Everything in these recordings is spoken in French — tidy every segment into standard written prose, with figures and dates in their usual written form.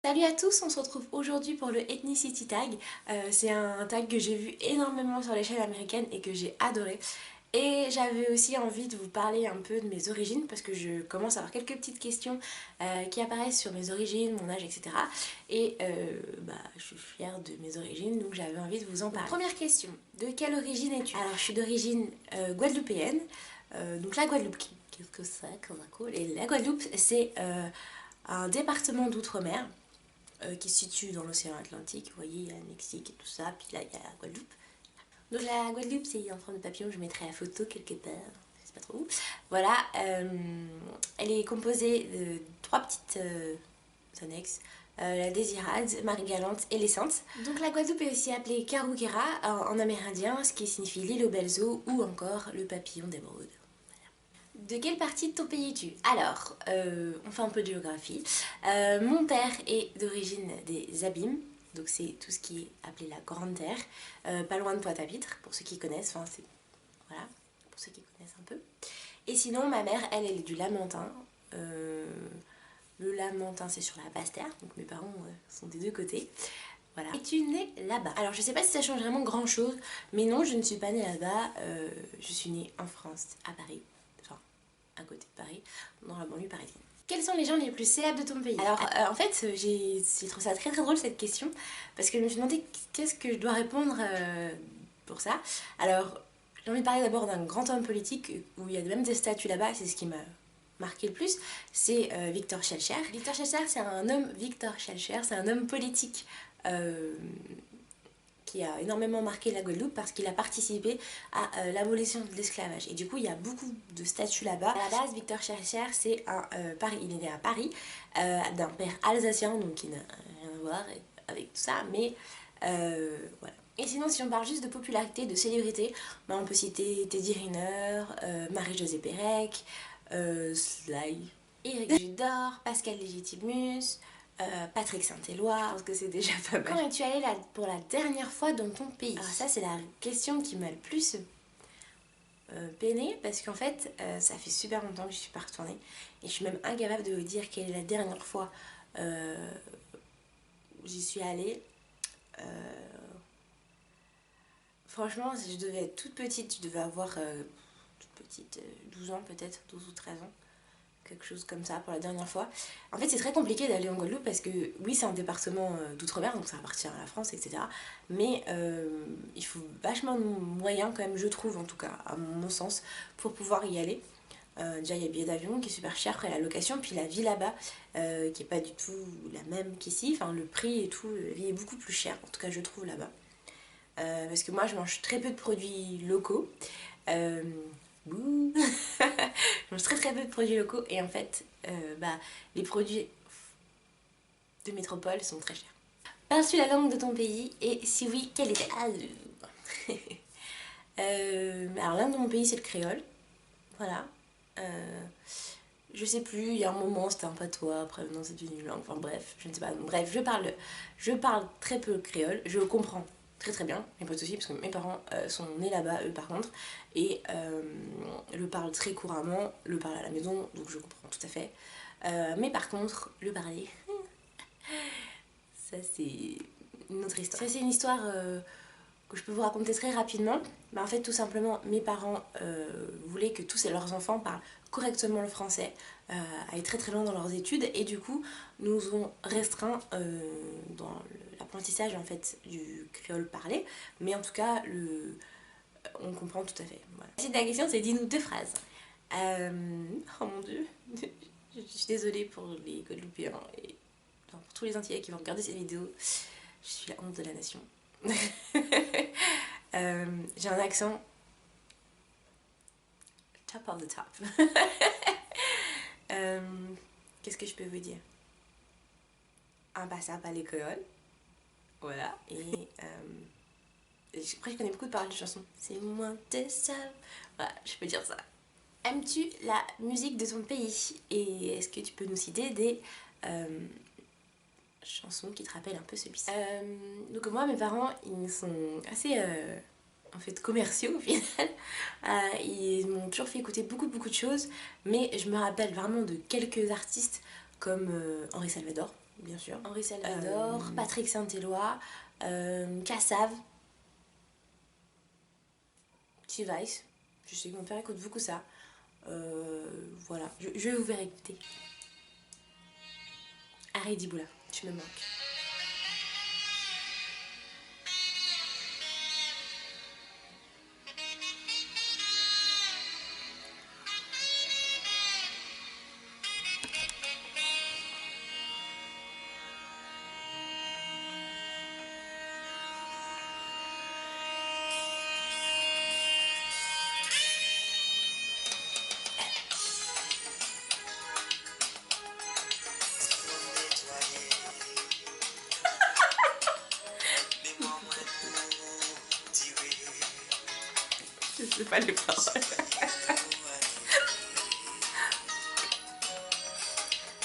Salut à tous, on se retrouve aujourd'hui pour le Ethnicity Tag. C'est un tag que j'ai vu énormément sur les chaînes américaines et que j'ai adoré. Et j'avais aussi envie de vous parler un peu de mes origines parce que je commence à avoir quelques petites questions qui apparaissent sur mes origines, mon âge, etc. Et je suis fière de mes origines, donc j'avais envie de vous en parler. Première question, de quelle origine es-tu? Alors je suis d'origine guadeloupéenne, donc la Guadeloupe, qu'est-ce que c'est comme un cool. Et la Guadeloupe, c'est un département d'outre-mer qui se situe dans l'océan Atlantique. Vous voyez, il y a le Mexique et tout ça, puis là il y a la Guadeloupe. Donc la Guadeloupe, c'est en forme de papillon, je mettrai la photo quelque part, je sais pas trop où. Voilà, elle est composée de trois petites annexes. La Désirade, Marie-Galante et les Saintes. Donc la Guadeloupe est aussi appelée Karuguera en amérindien, ce qui signifie l'île aux belles eaux ou encore le papillon d'émeraude. De quelle partie de ton pays es-tu? Alors, on fait un peu de géographie. Mon père est d'origine des Abîmes, donc c'est tout ce qui est appelé la Grande Terre, pas loin de Pointe-à-Pitre, pour ceux qui connaissent, enfin c'est... Voilà, pour ceux qui connaissent un peu. Et sinon, ma mère, elle est du Lamentin. Le Lamentin, c'est sur la Basse-Terre, donc mes parents sont des deux côtés. Voilà. Es-tu née là-bas? Alors je sais pas si ça change vraiment grand chose, mais non, je ne suis pas née là-bas, je suis née en France, à Paris. À côté de Paris, dans la banlieue parisienne. Quels sont les gens les plus célèbres de ton pays? Alors en fait j'ai trouvé ça très drôle cette question parce que je me suis demandé qu'est-ce que je dois répondre pour ça. Alors j'ai envie de parler d'abord d'un grand homme politique où il y a même des statues là-bas, c'est ce qui m'a marqué le plus, c'est Victor Schœlcher. Victor Schœlcher, c'est un homme, c'est un homme politique qui a énormément marqué la Guadeloupe parce qu'il a participé à l'abolition de l'esclavage. Et du coup, il y a beaucoup de statues là-bas. À la base, Victor Schœlcher, c'est il est né à Paris, d'un père alsacien, donc qui n'a rien à voir avec tout ça, mais voilà. Et sinon, si on parle juste de popularité, de célébrité, on peut citer Teddy Riner, Marie-Josée Pérec, Sly, Éric Judor, Pascal Légitimus, Patrick Saint-Éloi, je pense que c'est déjà pas mal. Quand es-tu allée pour la dernière fois dans ton pays? Alors ça c'est la question qui m'a le plus peinée parce qu'en fait ça fait super longtemps que je suis pas retournée et je suis même incapable de vous dire quelle est la dernière fois où j'y suis allée. Franchement, je devais être toute petite, je devais avoir toute petite, 12 ans peut-être, 12 ou 13 ans. Quelque chose comme ça pour la dernière fois. En fait c'est très compliqué d'aller en Guadeloupe parce que oui c'est un département d'outre-mer donc ça appartient à la France etc. Mais il faut vachement de moyens quand même je trouve en tout cas à mon sens pour pouvoir y aller. Déjà il y a le billet d'avion qui est super cher après la location puis la vie là-bas qui est pas du tout la même qu'ici. Enfin le prix et tout, la vie est beaucoup plus chère en tout cas je trouve là-bas. Parce que moi je mange très peu de produits locaux. Bouh je mange très peu de produits locaux et en fait les produits de métropole sont très chers. Parles-tu la langue de ton pays et si oui, quelle est-elle? Alors la langue de mon pays c'est le créole, voilà. Je sais plus, il y a un moment c'était un patois, après non c'est devenu une langue, enfin bref, je ne sais pas. Bref, je parle très peu le créole, je le comprends très bien, il n'y a pas de souci parce que mes parents sont nés là-bas eux par contre et le parlent très couramment, le parlent à la maison donc je comprends tout à fait. Mais par contre, le parler, ça c'est une autre histoire. Ça c'est une histoire que je peux vous raconter très rapidement. En fait tout simplement mes parents voulaient que tous leurs enfants parlent correctement le français, aillent très loin dans leurs études et du coup nous ont restreint dans l'apprentissage en fait du créole parlé, mais en tout cas on comprend tout à fait. Voilà. La suite de la question c'est dis-nous deux phrases. Oh mon dieu, je suis désolée pour les Guadeloupéens et pour tous les Antillais qui vont regarder cette vidéo, je suis la honte de la nation. J'ai un accent top of the top. Qu'est-ce que je peux vous dire? Impassable à l'école, voilà. Et après je connais beaucoup de paroles de chansons. C'est moi t'es seul. Voilà, je peux dire ça. Aimes-tu la musique de ton pays? Et est-ce que tu peux nous citer des chansons qui te rappellent un peu celui-ci? Donc moi mes parents ils sont assez en fait commerciaux au final. Ils m'ont toujours fait écouter beaucoup de choses, mais je me rappelle vraiment de quelques artistes comme Henri Salvador, bien sûr, Henri Salvador, Patrick Saint-Éloi, Kassav, T-Vice, je sais que mon père écoute beaucoup ça. Voilà, je vais vous faire écouter. Harry Diboula, tu me manques. Je sais pas les paroles.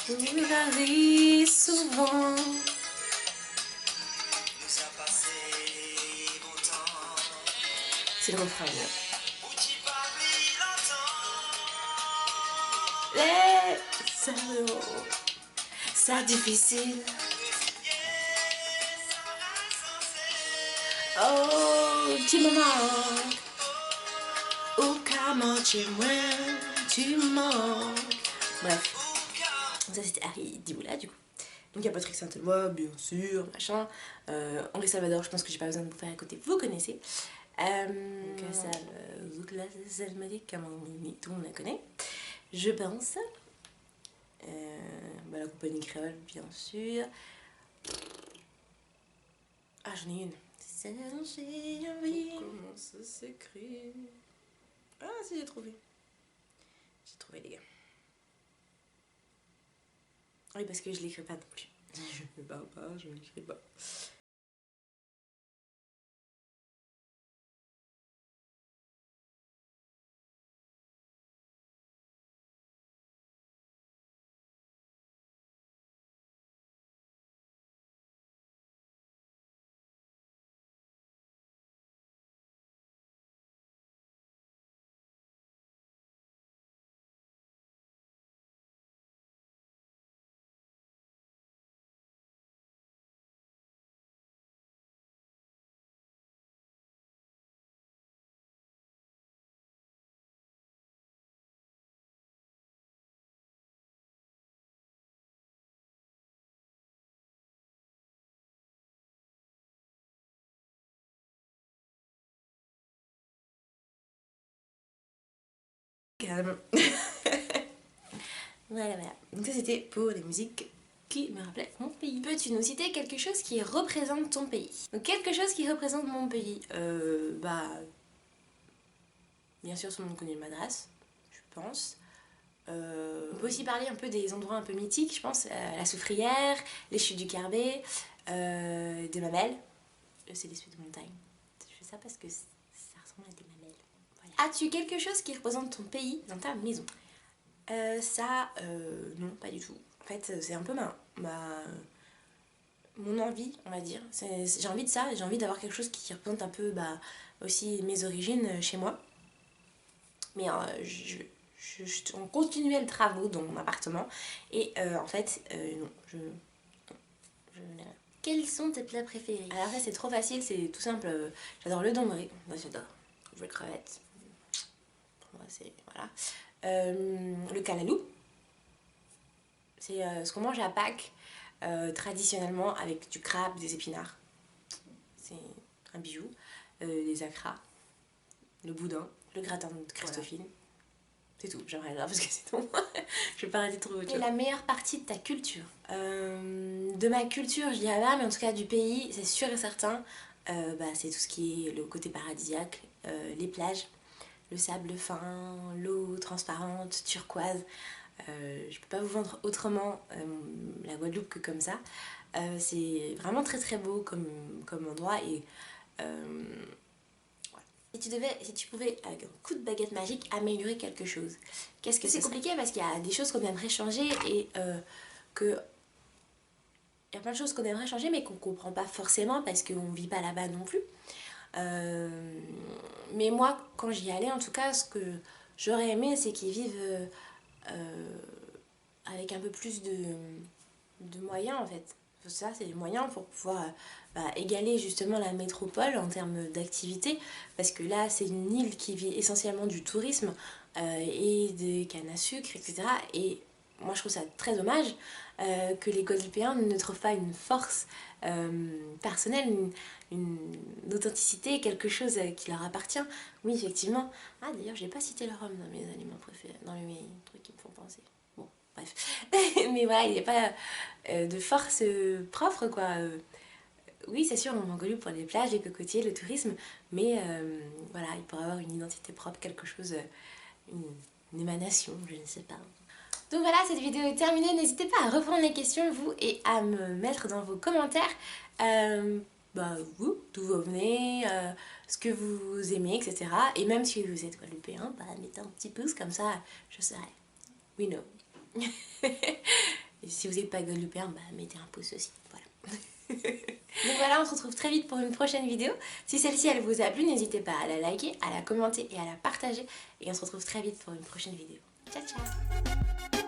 Vous l'avez souvent. C'est le refrain. Les salauds, ça difficile. Oh, tu me manques. Oh, comment tu me manques. Bref, ça c'était Harry Diboula du coup. Donc il y a Patrick Saint-Éloi, bien sûr, machin. Henri Salvador, je pense que j'ai pas besoin de vous faire écouter, vous connaissez. Kassav, Zoukla, Salmadik, Kamani, tout le monde la connaît, je pense. La compagnie créole, bien sûr. Ah, j'en ai une. Comment ça s'écrit? Ah, si, j'ai trouvé. J'ai trouvé, les gars. Oui, parce que je l'écris pas non plus. Je ne parle pas, je ne l'écris pas. Calme. Voilà. Donc ça c'était pour les musiques qui me rappelaient mon pays. Peux-tu nous citer quelque chose qui représente ton pays? Donc quelque chose qui représente mon pays, bien sûr tout le monde connaît le Madras, je pense. On peut aussi parler un peu des endroits un peu mythiques, je pense, la Soufrière, les chutes du Carbet, des mamelles. C'est des suites de montagne. Je fais ça parce que ça ressemble à des mamelles. Voilà. As-tu quelque chose qui représente ton pays dans ta maison? Non, pas du tout. En fait, c'est un peu mon envie, on va dire. J'ai envie de ça, j'ai envie d'avoir quelque chose qui représente un peu aussi mes origines chez moi. Mais je suis en continuel travaux dans mon appartement et en fait, non, je n'ai rien. Quels sont tes plats préférés? Alors ça c'est trop facile, c'est tout simple. J'adore le dombré, moi j'adore. Je veux crevettes. Pour moi c'est voilà. Le calalou, c'est ce qu'on mange à Pâques traditionnellement avec du crabe, des épinards. C'est un bijou. Les acras, le boudin, le gratin de Christophine. Voilà. C'est tout, j'aimerais là parce que sinon je vais pas arrêter de trouver autre chose. Et la meilleure partie de ta culture? De ma culture, je dirais pas, mais en tout cas du pays, c'est sûr et certain. C'est tout ce qui est le côté paradisiaque, les plages, le sable fin, l'eau transparente, turquoise. Je peux pas vous vendre autrement la Guadeloupe que comme ça. C'est vraiment très très beau comme endroit et si tu pouvais, avec un coup de baguette magique, améliorer quelque chose, qu'est-ce que c'est? Compliqué parce qu'il y a des choses qu'on aimerait changer et il y a plein de choses qu'on aimerait changer mais qu'on comprend pas forcément parce qu'on vit pas là-bas non plus. Mais moi, quand j'y allais, en tout cas, ce que j'aurais aimé, c'est qu'ils vivent avec un peu plus de moyens en fait. Ça, c'est des moyens pour pouvoir égaler justement la métropole en termes d'activité, parce que là, c'est une île qui vit essentiellement du tourisme et des cannes à sucre, etc. Et moi, je trouve ça très dommage que les Guadeloupéens ne trouvent pas une force personnelle, une authenticité, quelque chose qui leur appartient. Oui, effectivement. Ah, d'ailleurs, j'ai pas cité le rhum dans mes aliments préférés, dans mes trucs qui me font penser. Bon, bref. Mais voilà, il n'y a pas de force propre, quoi. Oui, c'est sûr, on Mongolie pour les plages, les cocotiers, le tourisme, mais voilà, il pourrait avoir une identité propre, quelque chose, une émanation, je ne sais pas. Donc voilà, cette vidéo est terminée. N'hésitez pas à reprendre les questions, vous, et à me mettre dans vos commentaires vous, d'où vous venez, ce que vous aimez, etc. Et même si vous êtes guadeloupéen, mettez un petit pouce, comme ça, je saurai. We know. Et si vous n'êtes pas guadeloupéen, mettez un pouce aussi. Voilà. Donc voilà, on se retrouve très vite pour une prochaine vidéo. Si celle-ci elle vous a plu, n'hésitez pas à la liker, à la commenter et à la partager. Et on se retrouve très vite pour une prochaine vidéo. Ciao ciao.